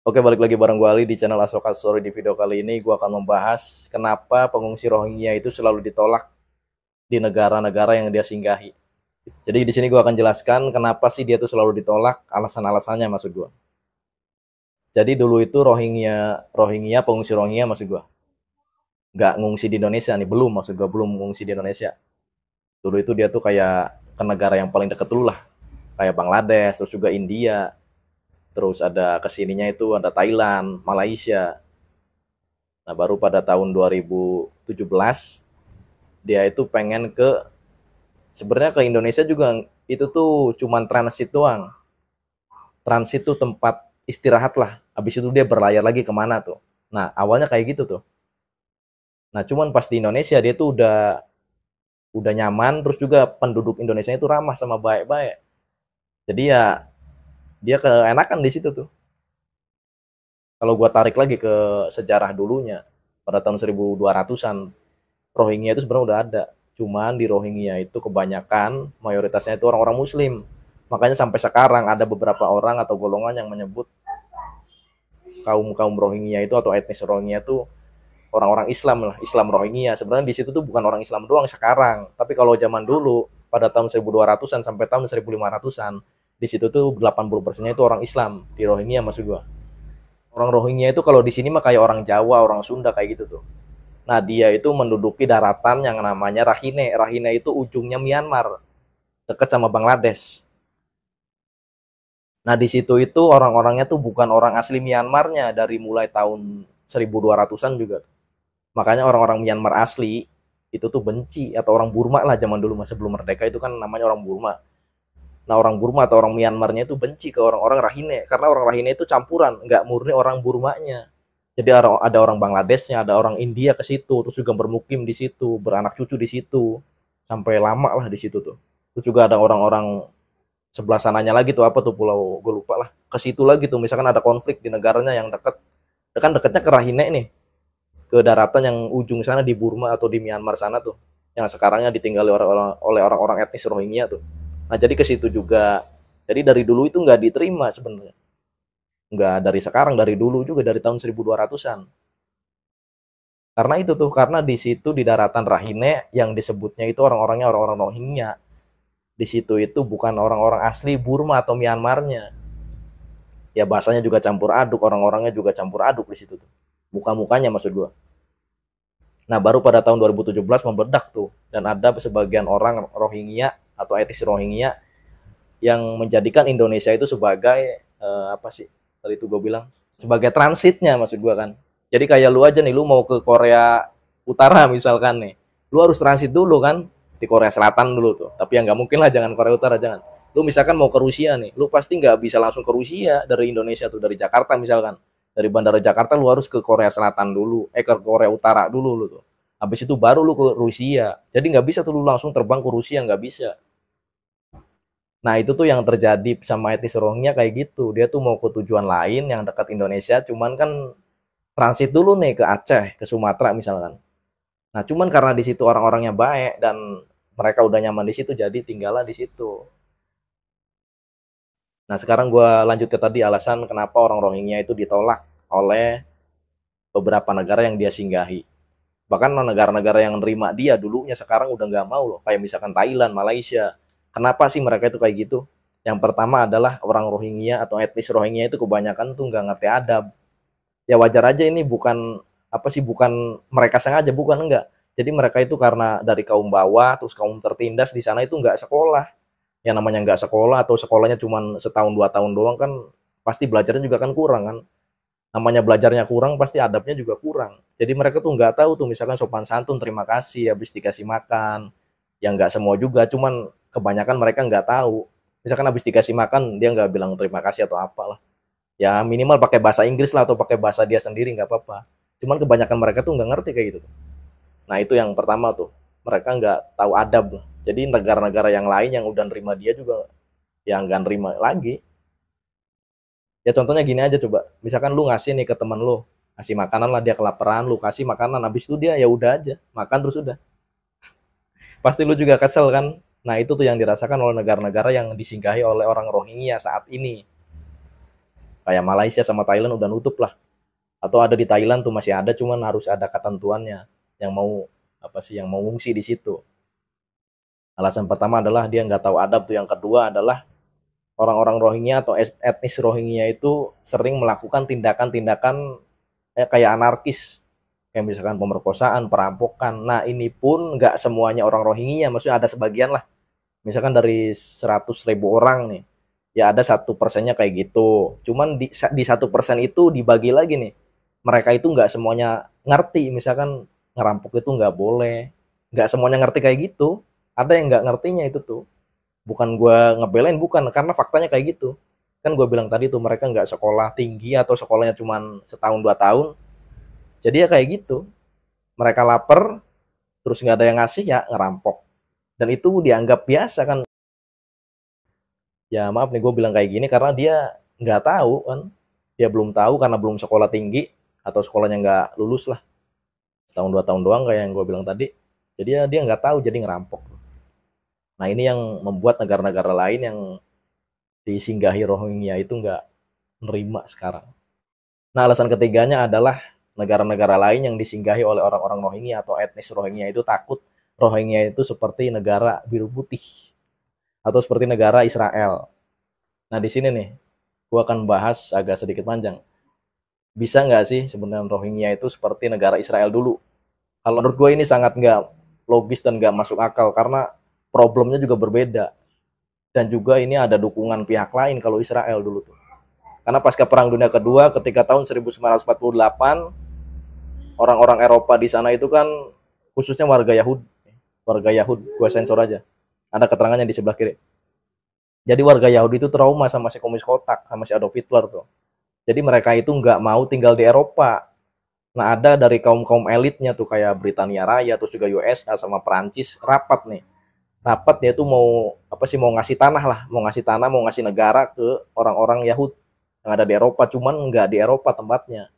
Oke, balik lagi bareng gue Ali di channel Asoka Story. Di video kali ini gue akan membahas kenapa pengungsi Rohingya itu selalu ditolak di negara-negara yang dia singgahi. Jadi di sini gue akan jelaskan kenapa sih dia tuh selalu ditolak, alasan-alasannya maksud gue. Jadi dulu itu Rohingya pengungsi Rohingya maksud gue nggak ngungsi di Indonesia nih, belum, maksud gue belum ngungsi di Indonesia. Dulu itu dia tuh kayak ke negara yang paling deket dulu lah, kayak Bangladesh, terus juga India, terus ada kesininya itu ada Thailand, Malaysia. Nah baru pada tahun 2017 dia itu pengen sebenarnya ke Indonesia juga, itu tuh cuman transit doang. Transit tuh tempat istirahat lah, habis itu dia berlayar lagi kemana tuh. Nah awalnya kayak gitu tuh. Nah cuman pas di Indonesia dia tuh udah nyaman, terus juga penduduk Indonesia itu ramah sama baik-baik. Jadi ya dia keenakan di situ tuh. Kalau gua tarik lagi ke sejarah dulunya, pada tahun 1200-an Rohingya itu sebenarnya udah ada. Cuman di Rohingya itu kebanyakan mayoritasnya itu orang-orang muslim. Makanya sampai sekarang ada beberapa orang atau golongan yang menyebut kaum Rohingya itu atau etnis Rohingya itu orang-orang Islam lah, Islam Rohingya. Sebenarnya di situ tuh bukan orang Islam doang sekarang, tapi kalau zaman dulu pada tahun 1200-an sampai tahun 1500-an, di situ tuh 80%-nya itu orang Islam di Rohingya maksud gua. Orang Rohingya itu kalau di sini mah kayak orang Jawa, orang Sunda kayak gitu tuh. Nah, dia itu menduduki daratan yang namanya Rakhine. Rakhine itu ujungnya Myanmar, dekat sama Bangladesh. Nah, di situ itu orang-orangnya tuh bukan orang asli Myanmarnya dari mulai tahun 1200-an juga. Makanya orang-orang Myanmar asli itu tuh benci, atau orang Burma lah zaman dulu, masa sebelum merdeka itu kan namanya orang Burma. Nah, orang Burma atau orang Myanmarnya itu benci ke orang-orang Rakhine karena orang Rakhine itu campuran, nggak murni orang Burmanya. Jadi ada orang Bangladeshnya, ada orang India ke situ, terus juga bermukim di situ, beranak cucu di situ, sampai lama lah di situ tuh. Terus juga ada orang-orang sebelah sananya lagi tuh, apa tuh pulau, gue lupa lah. Ke situ lagi tuh, misalkan ada konflik di negaranya yang dekat, kan dekatnya ke Rakhine nih, ke daratan yang ujung sana di Burma atau di Myanmar sana tuh, yang sekarangnya ditinggali oleh orang-orang etnis Rohingya tuh. Nah jadi ke situ juga. Jadi dari dulu itu nggak diterima sebenarnya. Nggak dari sekarang, dari dulu juga, dari tahun 1200-an. Karena itu tuh, karena di situ di daratan Rakhine yang disebutnya itu orang-orangnya orang-orang Rohingya. Di situ itu bukan orang-orang asli Burma atau Myanmarnya. Ya bahasanya juga campur aduk, orang-orangnya juga campur aduk di situ tuh. Muka-mukanya maksud gua. Nah, baru pada tahun 2017 membedak tuh, dan ada sebagian orang Rohingya atau etnis Rohingya yang menjadikan Indonesia itu sebagai apa sih? Tadi itu gue bilang sebagai transitnya maksud gue kan. Jadi kayak lu aja nih, lu mau ke Korea Utara misalkan nih, lu harus transit dulu kan di Korea Selatan dulu tuh. Tapi ya nggak mungkin lah, jangan Korea Utara, jangan. Lu misalkan mau ke Rusia nih, lu pasti nggak bisa langsung ke Rusia dari Indonesia tuh, dari Jakarta misalkan. Dari Bandara Jakarta lu harus ke Korea Selatan dulu, ke Korea Utara dulu lu tuh. Habis itu baru lu ke Rusia. Jadi nggak bisa tuh lu langsung terbang ke Rusia, nggak bisa. Nah itu tuh yang terjadi sama etnis Rohingya kayak gitu. Dia tuh mau ke tujuan lain yang dekat Indonesia, cuman kan transit dulu nih ke Aceh, ke Sumatera misalkan. Nah cuman karena di situ orang-orangnya baik dan mereka udah nyaman di situ, jadi tinggallah di situ. Nah sekarang gue lanjut ke tadi alasan kenapa orang Rohingya itu ditolak oleh beberapa negara yang dia singgahi. Bahkan negara-negara yang nerima dia dulunya sekarang udah nggak mau loh. Kayak misalkan Thailand, Malaysia. Kenapa sih mereka itu kayak gitu? Yang pertama adalah orang Rohingya atau etnis Rohingya itu kebanyakan tuh nggak ngerti adab. Ya wajar aja, ini bukan apa sih, bukan mereka sengaja, bukan, enggak. Jadi mereka itu karena dari kaum bawah, terus kaum tertindas di sana itu nggak sekolah. Yang namanya nggak sekolah atau sekolahnya cuma setahun 2 tahun doang kan, pasti belajarnya juga kan kurang kan. Namanya belajarnya kurang, pasti adabnya juga kurang. Jadi mereka tuh nggak tahu tuh misalkan sopan santun, terima kasih habis dikasih makan. Yang nggak semua juga, cuman kebanyakan mereka nggak tahu. Misalkan habis dikasih makan dia nggak bilang terima kasih atau apalah. Ya minimal pakai bahasa Inggris lah atau pakai bahasa dia sendiri nggak apa-apa. Cuman kebanyakan mereka tuh nggak ngerti kayak gitu. Nah itu yang pertama tuh, mereka nggak tahu adab. Jadi negara-negara yang lain yang udah nerima dia juga yang nggak nerima lagi. Ya contohnya gini aja coba, misalkan lu ngasih nih ke temen lu, ngasih makanan lah, dia kelaparan, lu kasih makanan, habis itu dia ya udah aja makan terus udah. Pasti lu juga kesel kan, Nah, itu tuh yang dirasakan oleh negara-negara yang disinggahi oleh orang Rohingya saat ini. Kayak Malaysia sama Thailand udah nutup lah. Atau ada di Thailand tuh masih ada, cuman harus ada ketentuannya yang mau apa sih yang mau ngungsi di situ. Alasan pertama adalah dia nggak tahu adab tuh. Yang kedua adalah orang-orang Rohingya atau etnis Rohingya itu sering melakukan tindakan-tindakan kayak anarkis, kayak misalkan pemerkosaan, perampokan. Nah, ini pun nggak semuanya orang Rohingya, maksudnya ada sebagian lah. Misalkan dari 100.000 orang nih, ya ada 1%-nya kayak gitu. Cuman di 1% itu dibagi lagi nih. Mereka itu nggak semuanya ngerti, misalkan ngerampok itu nggak boleh. Nggak semuanya ngerti kayak gitu. Ada yang nggak ngertinya itu tuh. Bukan gue ngebelain, bukan. Karena faktanya kayak gitu. Kan gue bilang tadi tuh, mereka nggak sekolah tinggi atau sekolahnya cuma setahun 2 tahun. Jadi ya kayak gitu. Mereka lapar, terus nggak ada yang ngasih, ya ngerampok. Dan itu dianggap biasa kan. Ya maaf nih gue bilang kayak gini karena dia nggak tahu kan. Dia belum tahu karena belum sekolah tinggi atau sekolahnya nggak lulus lah. Setahun 2 tahun doang kayak yang gue bilang tadi. Jadi ya dia nggak tahu jadi ngerampok. Nah, ini yang membuat negara-negara lain yang disinggahi Rohingya itu nggak menerima sekarang. Nah, alasan ketiganya adalah negara-negara lain yang disinggahi oleh orang-orang Rohingya atau etnis Rohingya itu takut Rohingya itu seperti negara biru putih atau seperti negara Israel. Nah, di sini nih, gua akan bahas agak sedikit panjang. Bisa nggak sih sebenarnya Rohingya itu seperti negara Israel dulu? Kalau menurut gue ini sangat nggak logis dan nggak masuk akal karena problemnya juga berbeda. Dan juga ini ada dukungan pihak lain kalau Israel dulu tuh. Karena pasca Perang Dunia Kedua ketika tahun 1948 orang-orang Eropa di sana itu kan khususnya warga Yahud, gue sensor aja. Ada keterangannya di sebelah kiri. Jadi warga Yahudi itu trauma sama si komunis kotak, sama si Adolf Hitler tuh. Jadi mereka itu nggak mau tinggal di Eropa. Nah, ada dari kaum-kaum elitnya tuh kayak Britania Raya, terus juga USA sama Perancis rapat nih. Rapat dia tuh mau apa sih mau ngasih tanah lah, mau ngasih negara ke orang-orang Yahudi yang ada di Eropa, cuman nggak di Eropa tempatnya.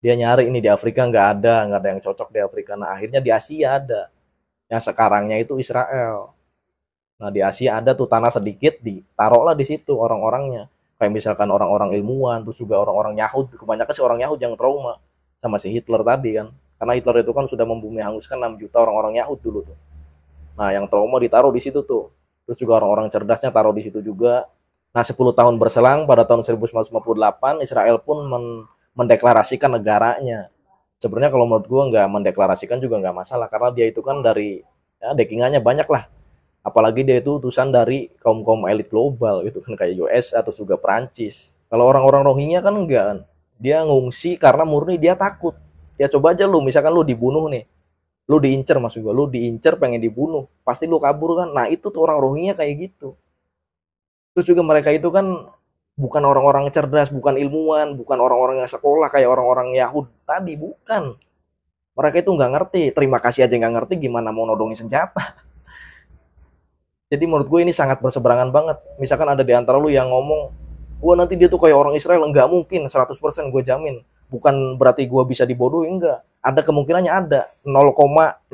Dia nyari ini di Afrika nggak ada yang cocok di Afrika. Nah, akhirnya di Asia ada. Yang sekarangnya itu Israel. Nah, di Asia ada tuh tanah sedikit, ditaruhlah di situ orang-orangnya. Kayak misalkan orang-orang ilmuwan, terus juga orang-orang Yahudi. Kebanyakan sih orang Yahudi yang trauma sama si Hitler tadi kan. Karena Hitler itu kan sudah membumi hanguskan 6 juta orang-orang Yahudi dulu tuh. Nah, yang trauma ditaruh di situ tuh. Terus juga orang-orang cerdasnya taruh di situ juga. Nah, 10 tahun berselang pada tahun 1958 Israel pun mendeklarasikan negaranya. Sebenarnya kalau menurut gue nggak mendeklarasikan juga nggak masalah karena dia itu kan dari ya dekingannya banyak lah. Apalagi dia itu utusan dari kaum-kaum elit global gitu kan kayak US atau juga Perancis. Kalau orang-orang Rohingya kan enggak kan. Dia ngungsi karena murni dia takut. Ya coba aja lu misalkan lu dibunuh nih. Lu diincer maksud gue, lu diincer pengen dibunuh. Pasti lu kabur kan. Nah, itu tuh orang Rohingya kayak gitu. Terus juga mereka itu kan bukan orang-orang cerdas, bukan ilmuwan, bukan orang-orang yang sekolah kayak orang-orang Yahud tadi, bukan. Mereka itu nggak ngerti, terima kasih aja nggak ngerti gimana mau nodongin senjata. Jadi menurut gue ini sangat berseberangan banget. Misalkan ada di antara lu yang ngomong, wah nanti dia tuh kayak orang Israel, nggak mungkin, 100% gue jamin. Bukan berarti gue bisa dibodohi, enggak. Ada kemungkinannya ada, 0,01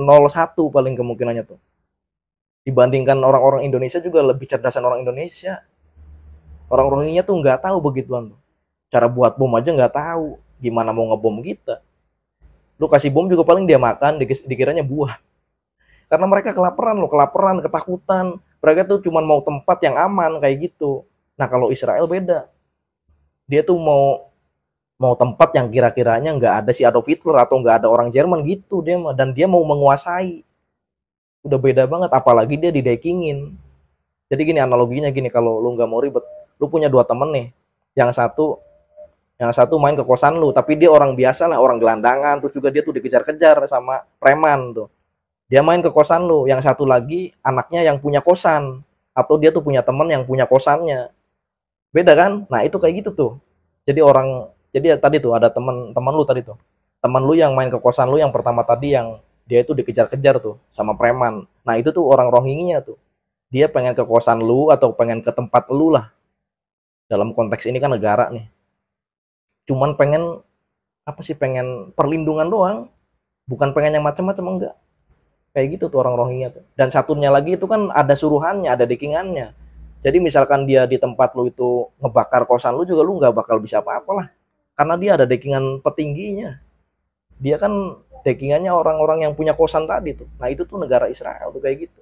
paling kemungkinannya tuh. Dibandingkan orang-orang Indonesia juga lebih cerdasan orang Indonesia. Orang Rohingya tuh nggak tahu begituan tuh. Cara buat bom aja nggak tahu. Gimana mau ngebom kita. Lu kasih bom juga paling dia makan, dikiranya buah. Karena mereka kelaparan, ketakutan. Mereka tuh cuma mau tempat yang aman kayak gitu. Nah, kalau Israel beda. Dia tuh mau tempat yang kira-kiranya nggak ada si Adolf Hitler atau nggak ada orang Jerman gitu dia mah. Dan dia mau menguasai. Udah beda banget. Apalagi dia didekingin. Jadi gini analoginya gini, kalau lu nggak mau ribet, lu punya 2 temen nih. Yang satu main ke kosan lu, tapi dia orang biasa lah, orang gelandangan, terus juga dia tuh dikejar-kejar sama preman tuh. Dia main ke kosan lu, yang satu lagi anaknya yang punya kosan atau dia tuh punya temen yang punya kosannya. Beda kan? Nah, itu kayak gitu tuh. Jadi tadi tuh ada teman lu tadi tuh. Teman lu yang main ke kosan lu yang pertama tadi yang dia itu dikejar-kejar tuh sama preman. Nah, itu tuh orang Rohingya tuh. Dia pengen ke kosan lu atau pengen ke tempat lu lah. Dalam konteks ini kan negara nih. Cuman pengen apa sih pengen perlindungan doang, bukan pengen yang macam-macam enggak. Kayak gitu tuh orang Rohingya tuh. Dan satunya lagi itu kan ada suruhannya, ada dekingannya. Jadi misalkan dia di tempat lu itu ngebakar kosan lu juga lu nggak bakal bisa apa-apa lah. Karena dia ada dekingan petingginya. Dia kan dekingannya orang-orang yang punya kosan tadi tuh. Nah itu tuh negara Israel tuh kayak gitu.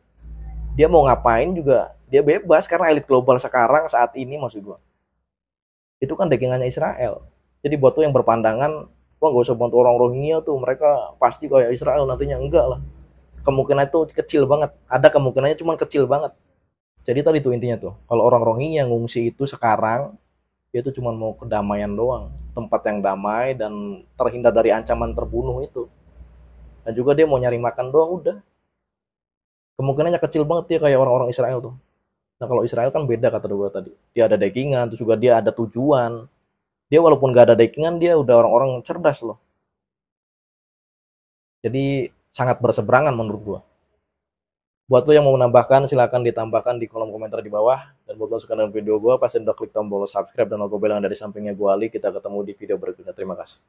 Dia mau ngapain juga dia bebas karena elit global sekarang saat ini maksud gua. Itu kan dekingannya Israel. Jadi buat tuh yang berpandangan, wah nggak usah bantu orang Rohingya tuh, mereka pasti kayak Israel nantinya, enggak lah. Kemungkinan itu kecil banget. Ada kemungkinannya cuma kecil banget. Jadi tadi tuh intinya tuh, kalau orang Rohingya ngungsi itu sekarang, dia itu cuma mau kedamaian doang, tempat yang damai dan terhindar dari ancaman terbunuh itu. Dan juga dia mau nyari makan doang udah. Kemungkinannya kecil banget dia kayak orang-orang Israel tuh. Nah kalau Israel kan beda kata dua tadi. Dia ada dekingan, terus juga dia ada tujuan. Dia walaupun gak ada dekingan, dia udah orang-orang cerdas loh. Jadi sangat berseberangan menurut gua. Buat lo yang mau menambahkan, silakan ditambahkan di kolom komentar di bawah. Dan buat lo suka dengan video gua, pasti udah klik tombol subscribe dan logo bel yang ada di sampingnya gua Ali. Kita ketemu di video berikutnya. Terima kasih.